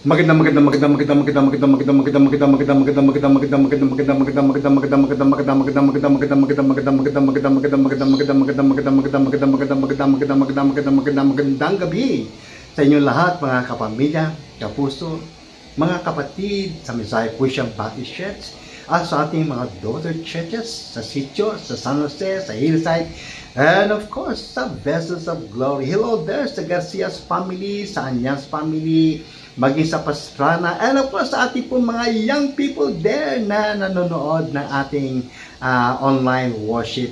Magandang gabi sa inyong lahat, mga kapamilya, kapuso, mga kapatid sa Messiah Christian Baptist Church at sa ating mga daughter churches sa Sitio, sa San Jose, sa Hillside, and of course sa Vessels of Glory. Hello there sa Garcia's family, sa Anyas family, maging sa Pastrana, and of course sa ating po mga young people there na nanonood ng ating online worship.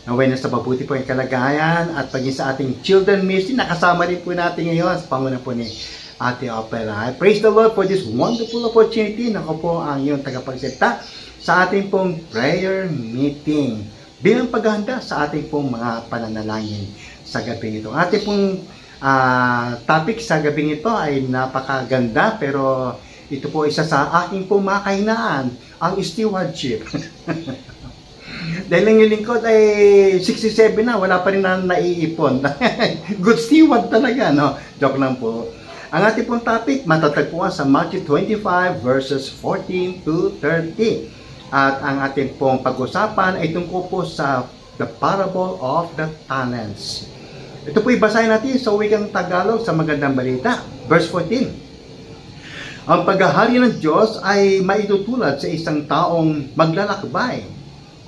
Naway na sa mabuti po yung kalagayan at paging sa ating children ministry, nakasama rin po natin ngayon sa panguna po ni Ate Opera. I praise the Lord for this wonderful opportunity. Ako po ang iyong tagapagsalita sa ating pong prayer meeting bilang paghahanda sa ating pong mga pananalangin sa gabi ito. Ating pong topic sa gabi ito ay napakaganda, pero ito po isa sa aking pong mga kahinaan, ang stewardship. Dahil ang lingkod ay 67 na, wala pa rin na naiipon. Good steward talaga, no? Joke lang po. Ang ating pong topic, matatagpuan sa Matthew 25 verses 14 to 30. At ang ating pong pag-usapan ay tungkol po sa the parable of the talents. Ito po ibasahin natin sa wikang Tagalog sa Magandang Balita. Verse 14. Ang paghahari ng Diyos ay maitutulad sa isang taong maglalakbay.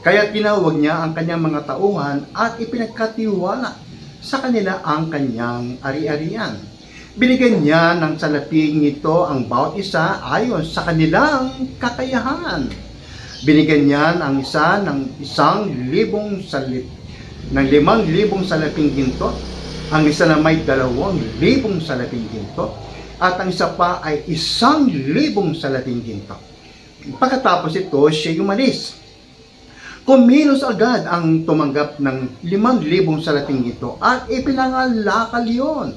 Kaya tinawag niya ang kanyang mga tauhan at ipinagkatiwala sa kanila ang kanyang ari-arian. Binigyan niya ng salaping ito ang bawat isa ayon sa kanilang kakayahan. Binigyan niya ang isa ng 1,000 ng 5,000 salaping ginto, ang isa na may 2,000 salaping ginto, at ang isa pa ay 1,000 salaping ginto. Pagkatapos ito, siya umalis. Kumilos agad ang tumanggap ng 5,000 salaping ito at ipinangalakal yon.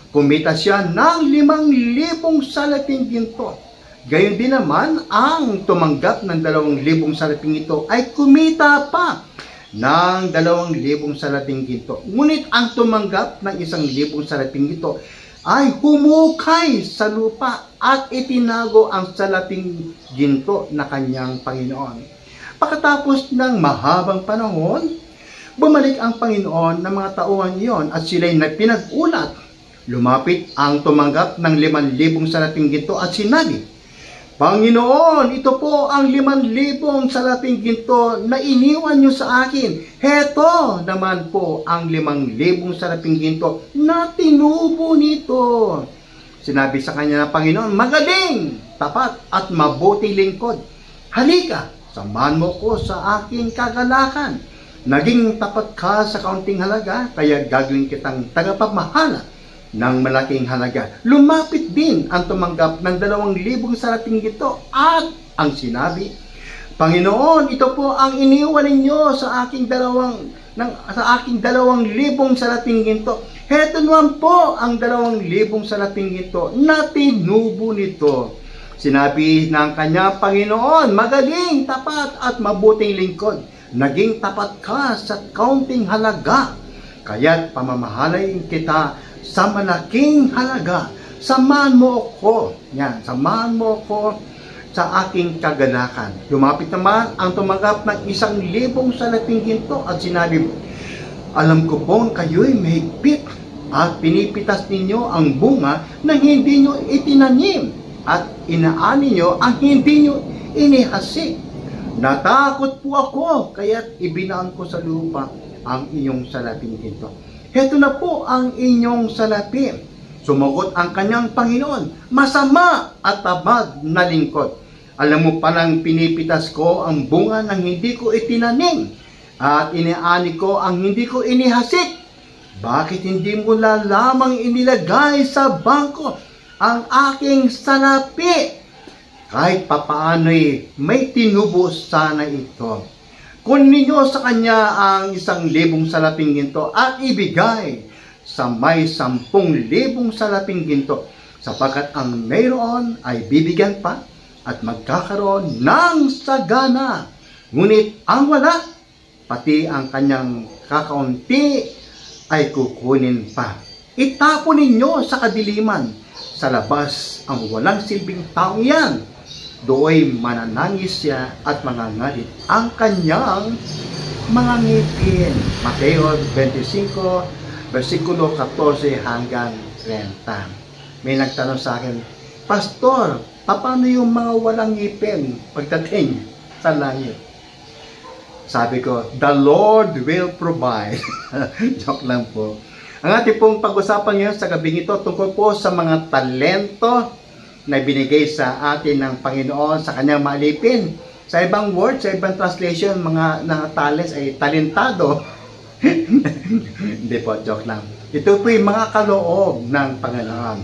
Kumita siya ng 5,000 salaping ginto. Gayon din naman ang tumanggap ng 2,000 salaping ito ay kumita pa ng 2,000 salaping ginto. Ngunit ang tumanggap ng 1,000 salaping ito ay humukay sa lupa at itinago ang salaping ginto na kanyang Panginoon. Pagkatapos ng mahabang panahon, bumalik ang Panginoon ng mga tauhan iyon at sila'y pinag-ulat. Lumapit ang tumanggap ng 5,000 salaping ginto at sinabi, Panginoon, ito po ang 5,000 salaping ginto na iniwan niyo sa akin. Heto naman po ang 5,000 salaping ginto na tinubo nito. Sinabi sa kanya ng Panginoon, magaling, tapat at mabuting lingkod. Halika, samahan mo ko sa aking kagalakan. Naging tapat ka sa kaunting halaga, kaya gagawin kitang tagapamahala ng malaking halaga. Lumapit din ang tumanggap ng 2,000 salaping ginto at ang sinabi, Panginoon, ito po ang iniwan ninyo sa aking 2,000 salaping ginto. Heto naman po ang 2,000 salaping ginto na tinubo nito. Sinabi ng kanya, Panginoon, magaling, tapat at mabuting lingkod. Naging tapat ka sa kaunting halaga, kaya't pamamahalain kita sa malaking halaga. Samahan mo ako. Yan, samahan mo ako sa aking kagalakan. Lumapit naman ang tumanggap ng 1,000 salaping ginto at sinabi, alam ko pong kayo'y mahigpit at pinipitas ninyo ang bunga na hindi nyo itinanim at inaani nyo ang hindi nyo inihasik. Natakot po ako, kaya't ibinaan ko sa lupa ang inyong salaping ginto. Heto na po ang inyong salapi. Sumagot ang kanyang Panginoon, masama at tabag na lingkod. Alam mo palang pinipitas ko ang bunga ng hindi ko itinanim at inaani ko ang hindi ko inihasik. Bakit hindi mo lamang inilagay sa bangko ang aking salapi? Kahit papaano'y may tinubo sana ito. Kunin ninyo sa kanya ang 1,000 salaping ginto at ibigay sa may 10,000 salaping ginto, sapagkat ang mayroon ay bibigyan pa at magkakaroon ng sagana. Ngunit ang wala, pati ang kanyang kakaunti ay kukunin pa. Itapon ninyo sa kadiliman. Sa labas ang walang silbing taong yan. Dooy mananangis siya at mangangalit ang kanyang mga ngipin. Mateo 25, versikulo 14 hanggang 30. May nagtanong sa akin, Pastor, paano yung mga walang ngipin pagdating sa langit? Sabi ko, the Lord will provide. Joke lang po. Ang ating pong pag-usapan ngayon sa gabing ito tungkol po sa mga talento na binigay sa atin ng Panginoon sa kanyang maalipin. Sa ibang word, sa ibang translation, mga talents ay talentado. Hindi po, joke lang. Ito po yung mga kaloob ng Panginoon.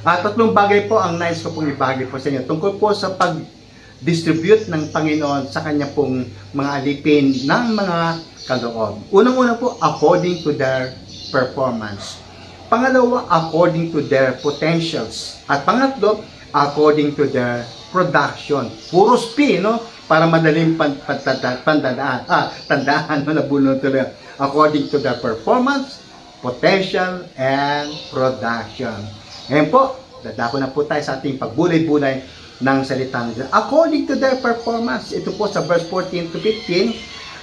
At tatlong bagay po ang nais ko pong ibahagi po sa inyo tungkol po sa pag-distribute ng Panginoon sa kanya pong mga alipin ng mga kaloob. Unang-una po, according to their performance. Pangalawa, according to their potentials. At pangatlo, according to their production. Puro P, no? Para madaling tandaan, nabulong tuloy. According to their performance, potential, and production. Ngayon po, dadako na po tayo sa ating pagbulay-bulay ng salita ng Diyos. According to their performance, ito po sa verse 14 to 15,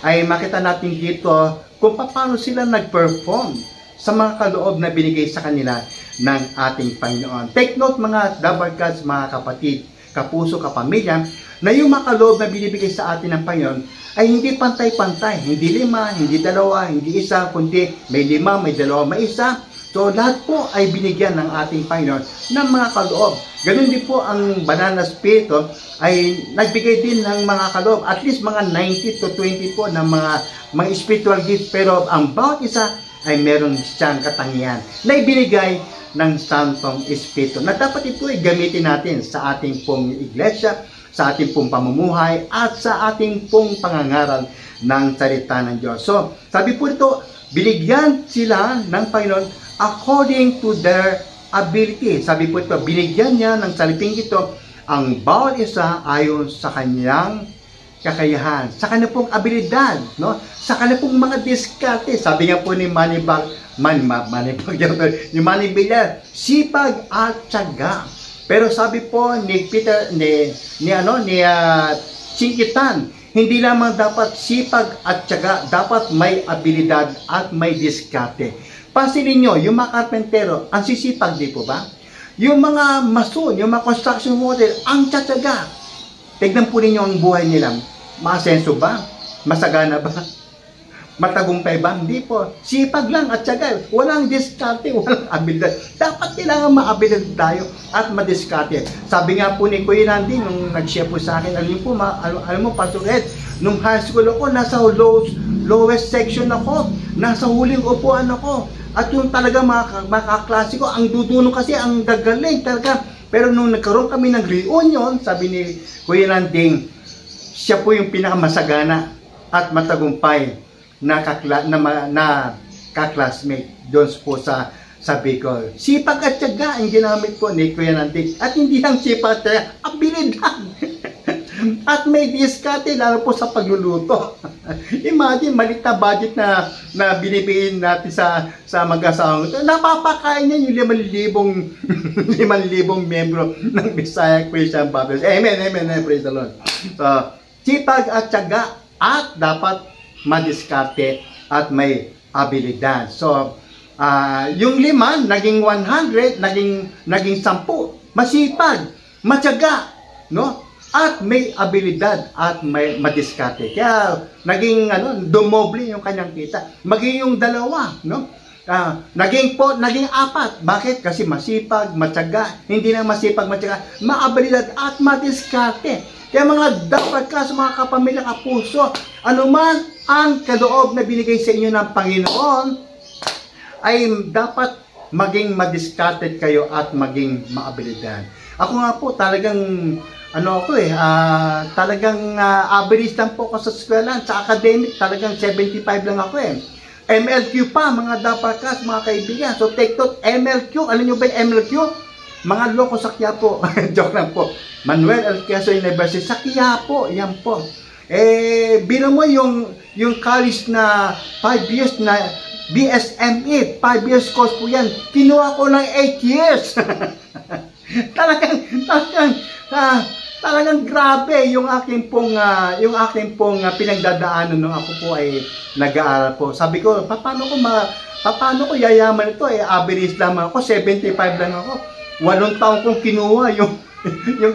ay makita natin dito kung paano sila nag-perform sa mga kaloob na binigay sa kanila ng ating Panginoon. Take note mga dabarkads, mga kapatid, kapuso, kapamilya, na yung mga kaloob na binibigay sa atin ng Panginoon ay hindi pantay-pantay. Hindi 5, hindi 2, hindi 1, kundi may 5, may 2, may 1. So lahat po ay binigyan ng ating Panginoon ng mga kaloob. Ganun din po ang banal na spirito ay nagbigay din ng mga kaloob. At least mga 90 to 20 po ng mga spiritual gifts. Pero ang bawat isa ay meron siyang katangian na ibinigay ng Santong Espiritu na dapat ito ay gamitin natin sa ating pong iglesia, sa ating pong pamumuhay, at sa ating pong pangangaral ng salita ng Diyos. So, sabi po ito, binigyan sila ng Panginoon according to their ability. Sabi po ito, binigyan niya ng saliping ito ang bawat isa ayon sa kanyang kakayahan, sa kanya pong abilidad, no? Sa kanya pong mga diskarte. Sabi nga po ni Manny Villar, sipag at tiyaga. Pero sabi po ni Peter, Chinkitan, hindi lamang dapat sipag at tiyaga, dapat may abilidad at may diskarte. Pansinin nyo, yung mga karpentero, ang sisipag, di po ba? Yung mga mason, yung mga construction worker, ang tiyaga. Tignan po ninyo ang buhay nila. Maasenso ba? Masagana ba? Matagumpay ba? Hindi po. Sipag lang at tiyaga. Walang diskarte, walang abilidad. Dapat kailangan maabilidad tayo at madiskarte. Sabi nga po ni Kuya Randy, nung nag-share po sa akin, alam mo, Pastor Ed, nung high school ako, nasa lowest section ako. Nasa huling upuan ako. At yung talaga mga kaklase ko, ang duduno kasi, ang gagaling talaga. Pero nung nagkaroon kami ng reunion, sabi ni Kuya Landing, siya po yung pinakamasagana at matagumpay na kaklasmate doon po sa Bicol. Sipag at tiyaga ang ginamit po ni Kuya Landing. At hindi lang sipag at tiyaga, abilidad. At may diskarte, lalo po sa pagluluto. Imagine, malit na budget na binibihin natin sa mag-asawang ito. Napapakain niya yung 5,000 membro ng Bisaya Christian Baptist. Amen, amen, praise the Lord. So, sipag at tiyaga at dapat madiskarte at may abilidad. So, yung 5, naging 100, naging 10. Masipag, matyaga, no? At may abilidad at may madiskarte. Kaya naging dumoble yung kanyang kita. Maging yung 2, no? Naging 4, naging 4. Bakit? Kasi masipag, matyaga, hindi na masipag, matyaga, maabilidad at madiskarte. Kaya mga dapat ka sa mga kapamilya, kapuso, anuman ang kaloob na binigay sa inyo ng Panginoon, ay dapat maging madiskarte kayo at maging maabilidad. Ako nga po, talagang talagang average lang po ako sa eskwela, sa academic, talagang 75 lang ako eh. MLQ pa, mga dapakas, mga kaibigan. So take note, MLQ, alam nyo ba yung MLQ? Mga loko sa Quiapo. Joke lang po. Manuel L. Quezon University sa Quiapo, yan po. Bino mo yung college na 5 years na BSME, 5 years course po yan. Kinuha ko ng 8 years. Talagang grabe yung aking pong pinagdadaanan nung ako po ay nag-aaral po. Sabi ko, paano ko yayaman ito? Average lamang ako, 75 lang ako. 8 taon kong kinuha yung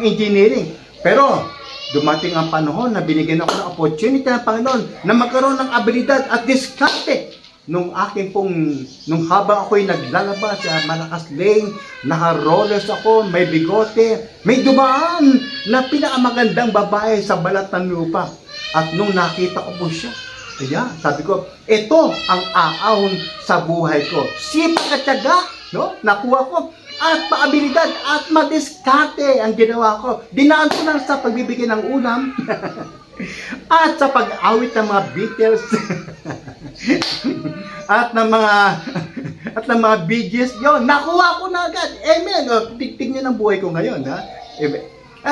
engineering. Pero dumating ang panahon na binigyan ako ng opportunity ng Panginoon na magkaroon ng abilidad at diskarte. Nung habang ako'y naglalabas sa malakas lane, naka-rollers ako, may bigote, may dumaan na pinakamagandang babae sa balat ng lupa. At nung nakita ko po siya, sabi ko, ito ang aahon sa buhay ko. Sipag at tiyaga, no? Nakuha ko. At paabilidad at madiskarte ang ginawa ko. Dinaan ko lang sa pagbibigay ng ulam at sa pag-awit ng mga Beatles at ng mga Bee Gees. Yun, nakuha ko na agad. Amen. Tignan ng buhay ko ngayon, ha?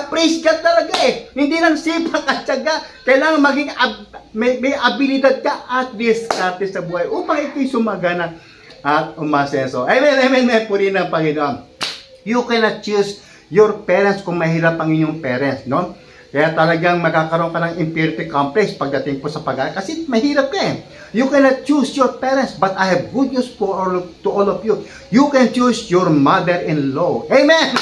Praise God talaga Hindi lang sipak at tiyaga. Kailangan maging may abilidad ka at diskarte sa buhay upang ito'y sumagana at umasenso. Amen, amen, amen. Purihin ng Panginoon. You cannot choose your parents kung mahirap ang inyong parents, no? Kaya talagang magkakaroon ka ng inferiority complex pagdating po sa pag-aaral. Kasi mahirap ka You cannot choose your parents, but I have good news to all of you. You can choose your mother-in-law. Amen!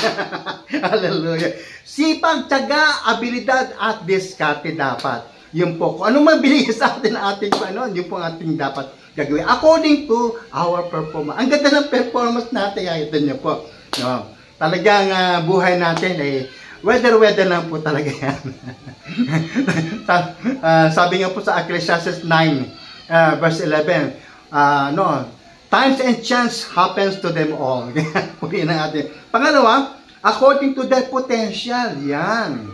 Hallelujah. Sipag, tiyaga, abilidad, at diskarte dapat. Yun po. Kung anong mabili sa atin ang ating Panginoon, yun po ang ating dapat gagawin. According to our performance. Ang ganda ng performance natin. Ito niyo po. No? Talagang buhay natin weather lang po talaga yan. Sabi nga po sa Ecclesiastes 9, verse 11, times and chance happens to them all. Purihin ang atin. Pangalawa, according to their potential. Yan.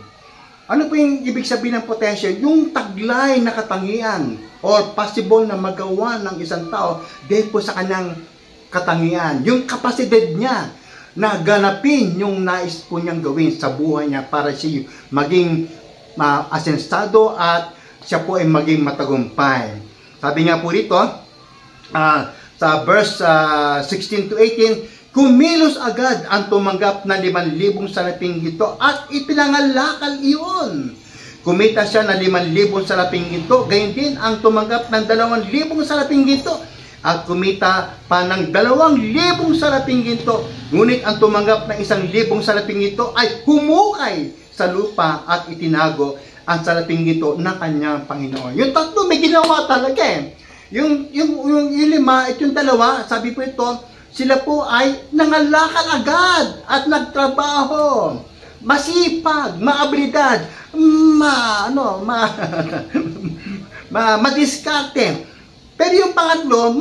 Ano po yung ibig sabihin ng potential? Yung taglay na katangian or possible na magawa ng isang tao dahil po sa kanyang katangian. Yung kapasidad niya na ganapin yung nais po niyang gawin sa buhay niya para siya maging asensado at siya po ay maging matagumpay. Sabi nga po rito, sa verse 16 to 18, kumilos agad ang tumanggap ng 5,000 salaping ginto at ipinangalakal iyon. Kumita siya ng 5,000 salaping ginto, gayon din ang tumanggap ng 2,000 salaping ginto at kumita pa ng 2,000 salaping ginto. Ngunit ang tumanggap ng 1,000 salaping ginto ay humukay sa lupa at itinago ang salaping ginto ng kanyang Panginoon. Yung tatlo may ginawa talaga Yung 5 at yung 2, sabi po ito, sila po ay nangalakal agad at nagtrabaho. Masipag, maabilidad, madiskarte. Pero yung pangatlo,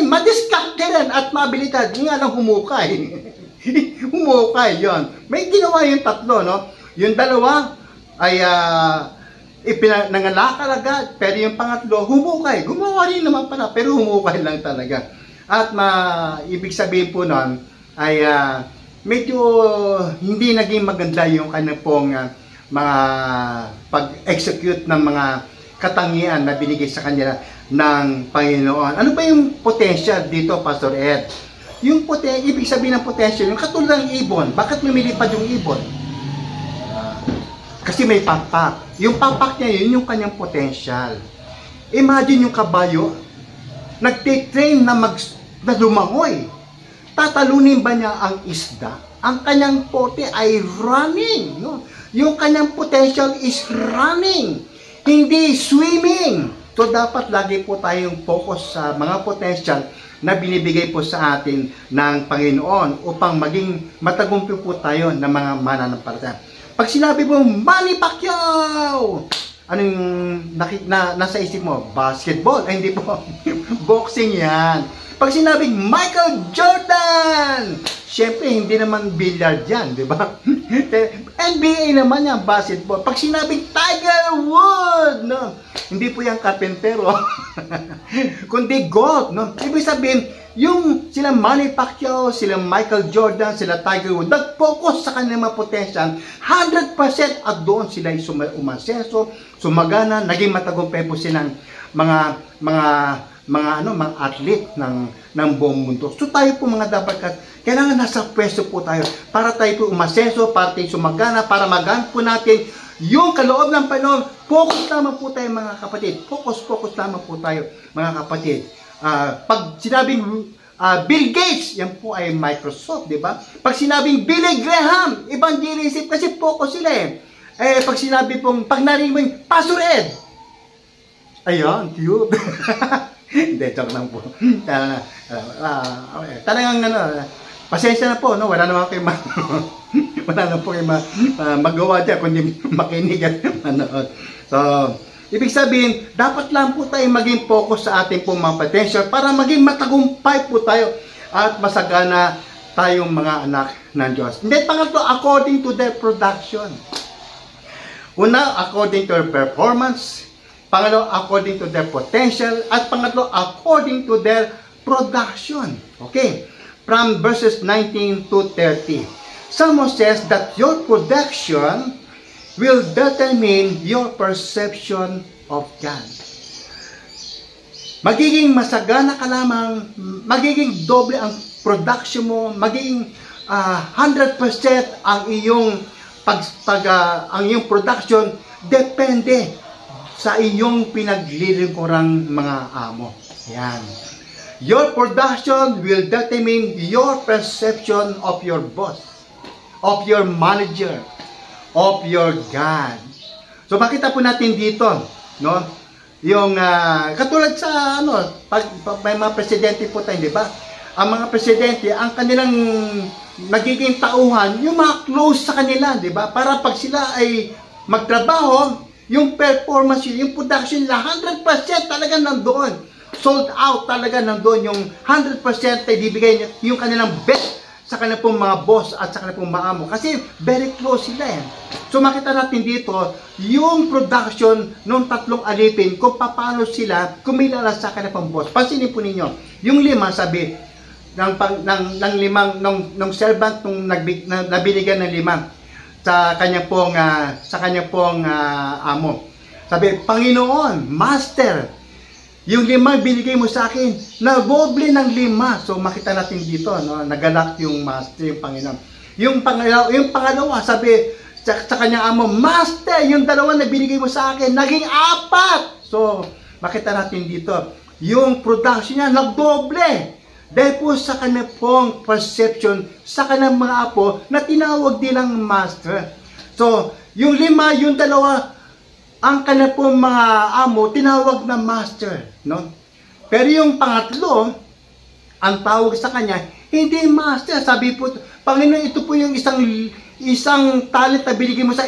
madiskarte rin at maabilidad. Yung nga lang humukay. Humukay, yon. May ginawa yung 3, no? Yung 2 ay nangalakal agad. Pero yung pangatlo, humukay. Gumawa rin naman pala, pero humukay lang talaga. At ibig sabihin po nun, ay medyo hindi naging maganda yung kanyang pong mga pag-execute ng mga katangian na binigay sa kanya ng Panginoon. Ano ba yung potential dito, Pastor Ed? Yung ibig sabihin ng potential, yung katulad ng ibon. Bakit lumilipad yung ibon? Kasi may pakpak. Yung pakpak niya, yun yung kanyang potential. Imagine yung kabayo, nagtitrain na lumangoy. Tatalunin ba niya ang isda? Ang kanyang pote ay running. No? Yung kanyang potential is running. Hindi swimming. So, dapat lagi po tayong focus sa mga potential na binibigay po sa atin ng Panginoon upang maging matagumpay po tayo ng mga mananampalataya. Pag sinabi mo, Manny Pacquiao! Anong nasa isip mo? Basketball? Ay, hindi po. Boxing yan. Pag sinabing Michael Jordan, syempre hindi naman billiard yan, di ba? NBA naman yan, basketball. Pag sinabing Tiger Woods, no? Hindi po yan karpentero. Kundi golf, no? Ibig sabihin, yung sila Manny Pacquiao, sila Michael Jordan, sila Tiger Woods, nag-focus sa kanilang mga potential, 100% at doon sila umasenso, sumagana, naging matagumpay po silang mga mga athlete ng buong mundo. So tayo po mga dapat kailangan nasa pwesto po tayo para tayo po umasenso, para tayo sumagana, para magaan po natin yung kaloob ng Panginoon. Focus naman po tayo mga kapatid. Focus naman po tayo mga kapatid. Pag sinabing Bill Gates, yan po ay Microsoft, di ba? Pag sinabing Billy Graham, evangelist, kasi focus sila eh. Pag sinabi pong, pag narinig mo yung Pastor Ed, ayan, cute. Hindi, joke lang po. Talagang pasensya na po, no? Wala naman kayo magawa dyan, kundi makinig at manood. So, ibig sabihin, dapat lang po tayo maging focus sa ating pong mga potential para maging matagumpay po tayo at masagana tayong mga anak ng Diyos. Hindi, pangatlo, according to their production. Una, according to their performance. Pangalawa, according to their potential. At pangatlo, according to their production. Okay? From verses 19 to 30. Someone says that your production will determine your perception of God. Magiging masagana ka lamang, magiging doble ang production mo, magiging 100% ang iyong ang iyong production depende sa iyong pinaglilingkurang mga amo. Yan. Your production will determine your perception of your boss, of your manager, of your God. So makita po natin dito, no? Yung katulad sa pag may mga presidente po tayo, di ba? Ang mga presidente, ang kanilang nagiging tauhan, yung mga close sa kanila, di ba? Para pag sila ay magtrabaho, yung performance, yung production nila, 100% talaga nandoon. Sold out talaga nandoon, yung 100% ay bibigay yung kanilang best sa kanilang pong mga boss at sa kanilang pong maamo. Kasi very close sila eh. So makita natin dito, yung production ng tatlong alipin, kung paano sila kumilala sa kanilang pong boss. Pansinin po ninyo, yung lima sabi, ng servant nung nabinigyan ng lima sa kanyang pong amo. Sabi, Panginoon, Master, yung lima binigay mo sa akin, na doble ng lima. So makita natin dito, no, nagalak yung master, yung Panginoon. Yung pangalawa, sabi sa kanyang amo, Master, yung dalawa na binigay mo sa akin, naging 4. So makita natin dito, yung production niya nagdoble. Dahil po sa kanyang pong perception, sa kanyang mga apo, na tinawag nilang master. So, yung lima, yung dalawa, ang kanyang pong mga amo, tinawag na master. No? Pero yung pangatlo, ang tawag sa kanya, hindi master. Sabi po, Panginoon, ito po yung isang talent na binigay mo sa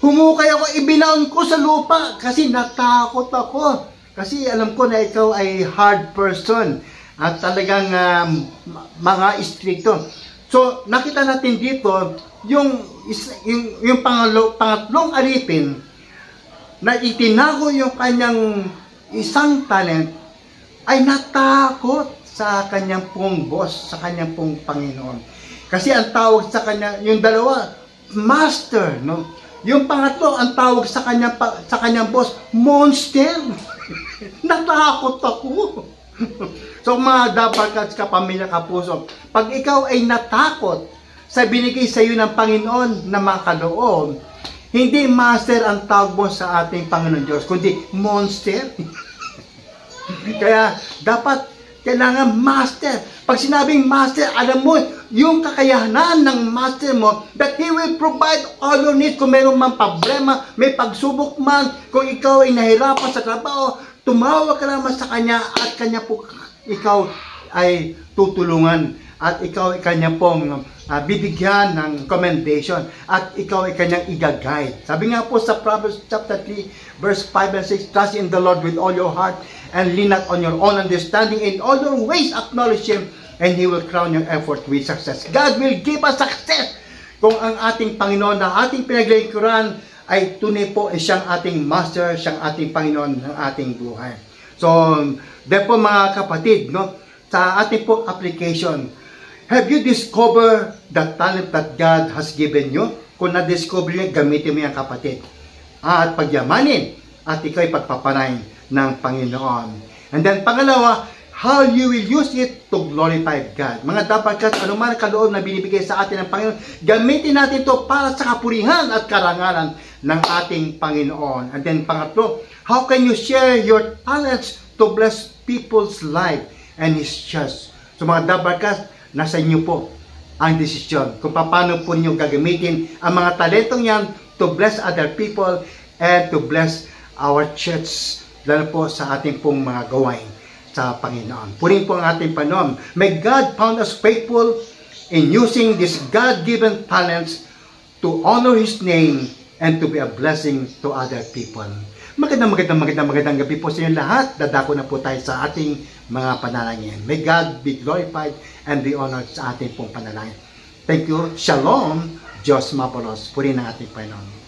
humukay ako, ibinaon ko sa lupa kasi natakot ako. Kasi alam ko na ikaw ay hard person at talagang mga stricto. So, nakita natin dito, yung pangatlong alipin na itinago yung kanyang isang talent ay natakot sa kanyang pong boss, sa kanyang pong Panginoon. Kasi ang tawag sa kanya, yung dalawa, master, no? Yung pangatlo, ang tawag sa kanyang boss, monster. Natakot ako. So mga dapat kapamilya, kapuso, pag ikaw ay natakot sa binigay sa iyo ng Panginoon na makaloob, hindi master ang tawag mo sa ating Panginoon Diyos, kundi monster. Kaya dapat kailangan master. Pag sinabing master, alam mo yung kakayahan ng master mo that He will provide all your needs. Kung mayroon man problema, may pagsubok man, kung ikaw ay nahirapan sa trabaho, tumawag ka naman sa Kanya at Kanya po ikaw ay tutulungan at ikaw ay Kanya pong bibigyan ng commendation at ikaw ay Kanyang i-guide. Sabi nga po sa Proverbs chapter 3 verse 5 and 6, trust in the Lord with all your heart and lean not on your own understanding. In all your ways acknowledge Him and He will crown your effort with success. God will give us success kung ang ating Panginoon na ating pinaglingkuran ay tunay po ay siyang ating master, siyang ating Panginoon ng ating buhay. So, therefore mga kapatid, no, sa ating po application, have you discovered the talent that God has given you? Kung na-discover nyo, gamitin mo yan kapatid. At pagyamanin at ikaw ay pagpapanayin ng Panginoon. And then pangalawa, how you will use it to glorify God. Mga dapat anuman kaloob na binibigay sa atin ng Panginoon, gamitin natin ito para sa kapurihan at karangalan ng ating Panginoon. And then pangatlo, how can you share your talents to bless people's life and His church? So mga dapat nasa inyo po ang desisyon kung paano po niyo gagamitin ang mga talentong yan to bless other people and to bless our church, lalo po sa ating pong mga gawain sa Panginoon. Purihin po ang ating Panginoon. May God found us faithful in using these God-given talents to honor His name and to be a blessing to other people. Magandang gabi po sa inyo lahat. Dadako na po tayo sa ating mga panalangin. May God be glorified and be honored sa ating pong panalangin. Thank you. Shalom. Diyos mapalos. Purihin ang ating Panginoon.